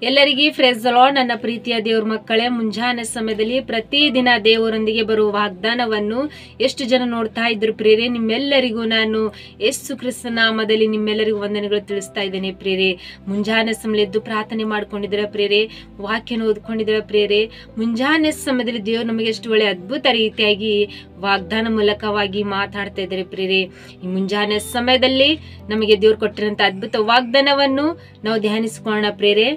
ಎಲ್ಲರಿಗೂ praise the lord. ನನ್ನ ಪ್ರೀತಿಯ ದೇವ್ರ ಮಕ್ಕಳೇ, ಮುಂಜಾನೆ ಸಮಯದಲ್ಲಿ ಪ್ರತಿದಿನ ದೇವರೊಂದಿಗೆ ಬರುವ ವಾಗ್ದಾನವನ್ನು ಎಷ್ಟು ಜನ ನೋಡ್ತಾ ಇದ್ರು ಪ್ರೇರೆ. ನಿಮ್ಮೆಲ್ಲರಿಗೂ ನಾನು ಯೇಸು ಕ್ರಿಸ್ತ ನಾಮದಲ್ಲಿ ನಿಮ್ಮೆಲ್ಲರಿಗೂ ವಂದನೆಗಳು ತಿಳಿಸ್ತಾ ಇದ್ದೇನೆ ಪ್ರೇರೆ. ಮುಂಜಾನೆ ಸಮಯದ್ದು ಪ್ರಾರ್ಥನೆ ಮಾಡ್ಕೊಂಡಿದ್ದೀರ ಪ್ರೇರೆ, ವಾಕ್ಯನ ಓದ್ಕೊಂಡಿದ್ದೀರ ಪ್ರೇರೆ. ಮುಂಜಾನೆ ಸಮಯದಲ್ಲಿ ದೇವ್ರು ನಮಗೆ ಎಷ್ಟು ಒಳ್ಳೆ ಅದ್ಭುತ ರೀತಿಯಾಗಿ ವಾಗ್ದಾನ ಮೂಲಕವಾಗಿ ಮಾತಾಡ್ತಾ ಇದ್ದಾರೆ ಪ್ರೇರೆ. ಈ ಮುಂಜಾನೆ ಸಮಯದಲ್ಲಿ ನಮಗೆ ದೇವ್ರು ಕೊಟ್ಟಿರಂತ ಅದ್ಭುತ ವಾಗ್ದಾನವನ್ನು ನಾವು ಧ್ಯಾನಿಸಿಕೊಳ್ಳೋಣ ಪ್ರೇರೆ.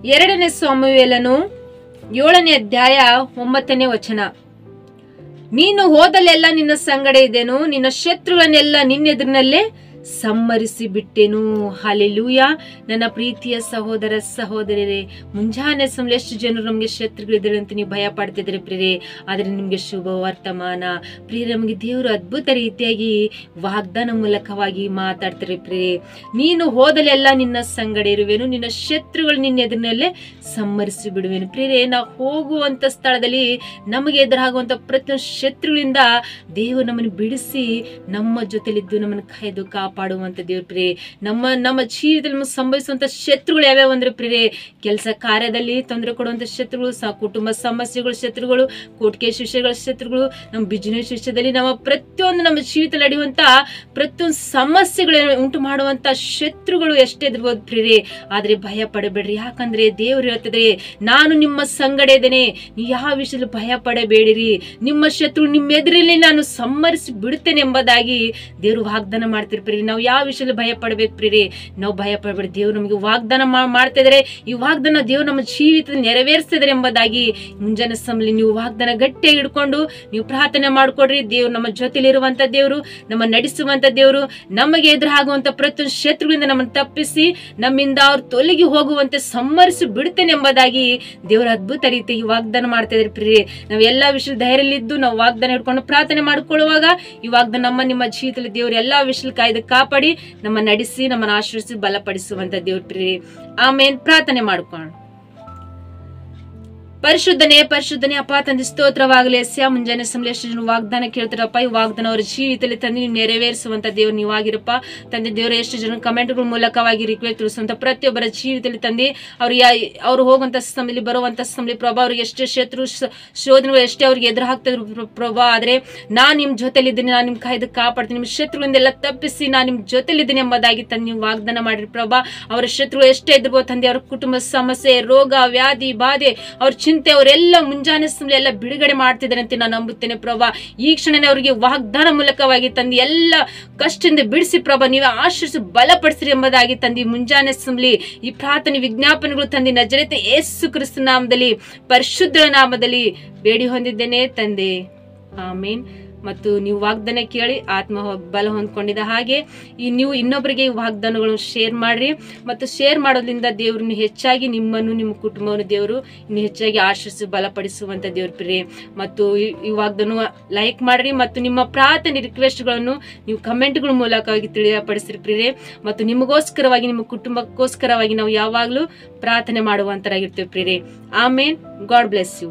2 ಸಮುವೇಲನು 7ನೇ ಅಧ್ಯಾಯ 9ನೇ ವಚನ. ನೀನು ಹೋದಲೆಲ್ಲ ನಿನ್ನ ಸಂಗಡ ಇದ್ದೇನು, ನಿನ್ನ ಶತ್ರುಗಳನ್ನೆಲ್ಲ ನಿನ್ನೆದುರಿನಲ್ಲೇ ಸಮ್ಮರಿಸಿ ಬಿಟ್ಟೆನು. ಹಲ್ಲೆಲೂಯಾ. ನನ್ನ ಪ್ರೀತಿಯ ಸಹೋದರ ಸಹೋದರರೇ, ಮುಂಜಾನೆ ಸಮಯ ಎಷ್ಟು ಜನರು ನಮ್ಗೆ ಶತ್ರುಗಳಿದ್ದಾರೆ ಅಂತ ನೀವು ಭಯ ಪಡ್ತಿದ್ರೆ ಪ್ರಿಯರೇ, ಆದ್ರೆ ನಿಮ್ಗೆ ಶುಭ ವರ್ತಮಾನ ಪ್ರಿಯರೇ. ನಮಗೆ ದೇವರು ಅದ್ಭುತ ರೀತಿಯಾಗಿ ವಾಗ್ದಾನ ಮೂಲಕವಾಗಿ ಮಾತಾಡ್ತಾರೆ ಪ್ರಿಯರೇ. ನೀನು ಹೋದಲೆಲ್ಲ ನಿನ್ನ ಸಂಗಡ ಇರುವೆನು, ನಿನ್ನ ಶತ್ರುಗಳು ನಿನ್ನ ಎದುರಿನಲ್ಲೇ ಸಮ್ಮರಿಸಿ ಬಿಡುವೆನು. ಪ್ರಿಯರೇ, ನಾವು ಹೋಗುವಂತ ಸ್ಥಳದಲ್ಲಿ ನಮಗೆ ಎದುರಾಗುವಂತ ಪ್ರತಿಯೊಂದು ಶತ್ರುಗಳಿಂದ ದೇವರು ನಮ್ಮನ್ನು ಬಿಡಿಸಿ ನಮ್ಮ ಜೊತೆಲಿದ್ದು ನಮ್ಮನ್ನು ಕಾಯ್ದು ಕಾಪಾಡುವಂತ ದೇವ್ರ ಪ್ರಿಯರೇ. ನಮ್ಮ ಜೀವಿತದಲ್ಲಿ ನಮಗೆ ಸಂಭವಿಸುವಂತ ಶತ್ರುಗಳು ಯಾವ್ಯಾವ ಅಂದ್ರೆ ಪ್ರಿಯರೇ, ಕೆಲಸ ಕಾರ್ಯದಲ್ಲಿ ತೊಂದರೆ ಕೊಡುವಂತ ಶತ್ರುಗಳು, ಕುಟುಂಬ ಸಮಸ್ಯೆಗಳ ಶತ್ರುಗಳು, ಕೋರ್ಟ್ ಕೇಸ್ ವಿಷಯಗಳ ಶತ್ರುಗಳು, ನಮ್ಮ ಬಿಸಿನೆಸ್ ವಿಷಯದಲ್ಲಿ ನಮ್ಮ ಪ್ರತಿಯೊಂದು ನಮ್ಮ ಜೀವಿತ ನಡೆಯುವಂತ ಪ್ರತಿಯೊಂದು ಸಮಸ್ಯೆಗಳು ಉಂಟು ಮಾಡುವಂತ ಶತ್ರುಗಳು ಎಷ್ಟೇ ಇರ್ಬೋದು ಪ್ರಿಯರೇ. ಆದ್ರೆ ಭಯ ಪಡಬೇಡ್ರಿ, ಯಾಕಂದ್ರೆ ದೇವ್ರು ಹೇಳ್ತಿದ್ರೆ, ನಾನು ನಿಮ್ಮ ಸಂಗಡ ಇದ್ದೇನೆ, ನೀವು ಯಾವ ವಿಷಯದಲ್ಲಿ ಭಯ ಪಡಬೇಡಿರಿ, ನಿಮ್ಮ ಶತ್ರು ನಿಮ್ಮ ಎದುರಲ್ಲಿ ನಾನು ಸಮ್ಮರಿಸಿ ಬಿಡುತ್ತೇನೆ ಎಂಬುದಾಗಿ ದೇವ್ರು ವಾಗ್ದಾನ ಮಾಡ್ತಿರ್ಪ್ರಿ. ನಾವು ಯಾವ ವಿಷಯದಲ್ಲಿ ಭಯ ಪಡ್ಬೇಕು ಪ್ರಿಯರೇ, ನಾವು ಭಯ ಪಡಬೇಡಿ. ದೇವ್ರು ನಮಗೆ ವಾಗ್ದಾನ ಮಾಡ್ತಾ ಇದಾರೆ. ಈ ವಾಗ್ದಾನ ದೇವ್ರು ನಮ್ಮ ಜೀವಿತದಲ್ಲಿ ನೆರವೇರಿಸ್ತಿದ್ದಾರೆ ಎಂಬುದಾಗಿ ಮುಂಜಾನೆ ಸಮಯದಲ್ಲಿ ನೀವು ವಾಗ್ದಾನ ಗಟ್ಟಿಯಾಗಿ ಹಿಡ್ಕೊಂಡು ನೀವು ಪ್ರಾರ್ಥನೆ ಮಾಡ್ಕೊಡ್ರಿ. ದೇವ್ರು ನಮ್ಮ ಜೊತೆಲಿರುವಂತ ದೇವ್ರು, ನಮ್ಮ ನಡೆಸುವಂತ ದೇವ್ರು, ನಮಗೆ ಎದುರಾಗುವಂತ ಪ್ರತಿಯೊಂದು ಶತ್ರುಗಳಿಂದ ನಮ್ಮನ್ನು ತಪ್ಪಿಸಿ ನಮ್ಮಿಂದ ಅವ್ರು ತೊಲಗಿ ಹೋಗುವಂತೆ ಸಮ್ಮರಿಸಿ ಬಿಡ್ತೇನೆ ಎಂಬುದಾಗಿ ದೇವರ ಅದ್ಭುತ ರೀತಿಯಾಗಿ ವಾಗ್ದಾನ ಮಾಡ್ತಾ ಇದ್ದಾರೆ ಪ್ರಿಯರೇ. ನಾವು ಎಲ್ಲಾ ವಿಷಯದ ಧೈರ್ಯಲ್ಲಿದ್ದು ನಾವು ವಾಗ್ದಾನ ಹಿಡ್ಕೊಂಡು ಪ್ರಾರ್ಥನೆ ಮಾಡ್ಕೊಳ್ಳುವಾಗ ಈ ವಾಗ್ದಾನ ನಿಮ್ಮ ಜೀವಿತದಲ್ಲಿ ದೇವರು ಎಲ್ಲಾ ವಿಷಯ ಕಾಯ್ದು ಕಾಪಾಡಿ ನಮ್ಮ ನಡೆಸಿ ನಮ್ಮನ್ನು ಆಶೀರ್ವದಿಸಿ ಬಲಪಡಿಸುವಂತ ದೇವ್ರ ಪ್ರಿಯರೇ. ಆಮೇನ್. ಪ್ರಾರ್ಥನೆ ಮಾಡ್ಕೊಂಡು. ಪರಿಶುದ್ಧನೇ ಅಪ್ಪ ತಂದೆ ಸ್ತೋತ್ರವಾಗಲಿ. ಎಸ್ಯ ಮುಂಜಾನೆ ಸಮಯ ಎಷ್ಟು ಜನ ವಾಗ್ದಾನ ಕೇಳ್ತಾರಪ್ಪ, ಈ ವಾಗ್ದಾನ ಅವರ ಜೀವಿತದಲ್ಲಿ ತಂದೆ ನೀವು ನೆರವೇರಿಸುವಂತ ದೇವ್ರು ನೀವಾಗಿರಪ್ಪ ತಂದೆ. ದೇವರು ಎಷ್ಟು ಜನ ಕಮೆಂಟ್ಗಳ ಮೂಲಕವಾಗಿ ರಿಕ್ವೆಸ್ಟ್ ತಿಳಿಸುವಂತ ಪ್ರತಿಯೊಬ್ಬರ ಜೀವಿತದಲ್ಲಿ ತಂದೆ ಅವ್ರು ಹೋಗುವಂತ ಸಮಯದಲ್ಲಿ ಬರುವಂತ ಸಮಯದಲ್ಲಿ ಪ್ರಭಾ ಅವ್ರಿಗೆ ಎಷ್ಟೇ ಶತ್ರು ಶೋಧನೆಗಳು ಎಷ್ಟೇ ಅವ್ರಿಗೆ ಎದುರು ಹಾಕ್ತಿದ್ರು ಪ್ರಭಾ, ಆದ್ರೆ ನಾನ್ ನಿಮ್ ಜೊತೆಲಿದ್ದೀನಿ, ನಾನು ನಿಮ್ ಕಾಯ್ದು ಕಾಪಾಡ್ತೀನಿ, ನಿಮ್ ಶತ್ರುಗಳಿಂದೆಲ್ಲ ತಪ್ಪಿಸಿ ನಾನು ನಿಮ್ ಜೊತೆಲಿದ್ದೀನಿ ಎಂಬುದಾಗಿ ತಂದೆ ನೀವು ವಾಗ್ದಾನ ಮಾಡಿರಿ ಪ್ರಭಾ. ಅವರ ಶತ್ರುಗಳು ಎಷ್ಟೇ ಇದ್ರಬಹುದು ತಂದೆ, ಅವ್ರ ಕುಟುಂಬ ಸಮಸ್ಯೆ, ರೋಗ, ವ್ಯಾಧಿ, ಬಾಧೆ, ಅವ್ರ ಚಿಂತೆ ಅವರೆಲ್ಲ ಮುಂಜಾನೆ ಸಮಯ ಎಲ್ಲ ಬಿಡುಗಡೆ ಮಾಡ್ತಿದ್ದಾರೆ ಅಂತ ನಾನು ನಂಬುತ್ತೇನೆ ಪ್ರಭಾ. ಈ ಕ್ಷಣನೇ ಅವರಿಗೆ ವಾಗ್ದಾನ ಮೂಲಕವಾಗಿ ತಂದೆ ಎಲ್ಲ ಕಷ್ಟದಿಂದ ಬಿಡಿಸಿ ಪ್ರಭಾ, ನೀವೇ ಆಶೀರ್ವಿಸಿ ಬಲಪಡಿಸಿರಿ ಎಂಬುದಾಗಿ ತಂದೆ ಮುಂಜಾನೆ ಸಮಯ ಈ ಪ್ರಾರ್ಥನೆ ವಿಜ್ಞಾಪನೆಗಳು ತಂದೆ ನಜರೇತ ಯೇಸು ಕ್ರಿಸ್ತ ನಾಮದಲ್ಲಿ ಪರಿಶುದ್ಧ ನಾಮದಲ್ಲಿ ಬೇಡಿ ಹೊಂದಿದ್ದೇನೆ ತಂದೆ. ಆಮೇನ್. ಮತ್ತು ನೀವು ವಾಗ್ದಾನ ಕೇಳಿ ಆತ್ಮ ಬಲ ಹೊಂದ್ಕೊಂಡಿದ್ದ ಹಾಗೆ ನೀವು ಇನ್ನೊಬ್ಬರಿಗೆ ವಾಗ್ದಾನಗಳನ್ನು ಶೇರ್ ಮಾಡ್ರಿ. ಮತ್ತು ಶೇರ್ ಮಾಡೋದ್ರಿಂದ ದೇವ್ರನ್ನ ಹೆಚ್ಚಾಗಿ ನಿಮ್ಮನ್ನು ನಿಮ್ಮ ಕುಟುಂಬವನ್ನು ದೇವರು ಇನ್ನು ಹೆಚ್ಚಾಗಿ ಆಶೀರ್ವಿಸಿ ಬಲಪಡಿಸುವಂತ ದೇವ್ರ ಪ್ರಿಯರೇ. ಮತ್ತು ಈ ವಾಗ್ದಾನ ಲೈಕ್ ಮಾಡ್ರಿ ಮತ್ತು ನಿಮ್ಮ ಪ್ರಾರ್ಥನೆ ರಿಕ್ವೆಸ್ಟ್ಗಳನ್ನು ನೀವು ಕಮೆಂಟ್ಗಳ ಮೂಲಕವಾಗಿ ತಿಳಿಯಪಡಿಸಿರಿ ಪ್ರಿಯರೇ. ಮತ್ತು ನಿಮಗೋಸ್ಕರವಾಗಿ ನಿಮ್ಮ ಕುಟುಂಬಕ್ಕೋಸ್ಕರವಾಗಿ ನಾವು ಯಾವಾಗಲೂ ಪ್ರಾರ್ಥನೆ ಮಾಡುವಂತರಾಗಿರ್ತೇವೆ ಪ್ರಿಯರೇ. ಆಮೇನ್. God bless you.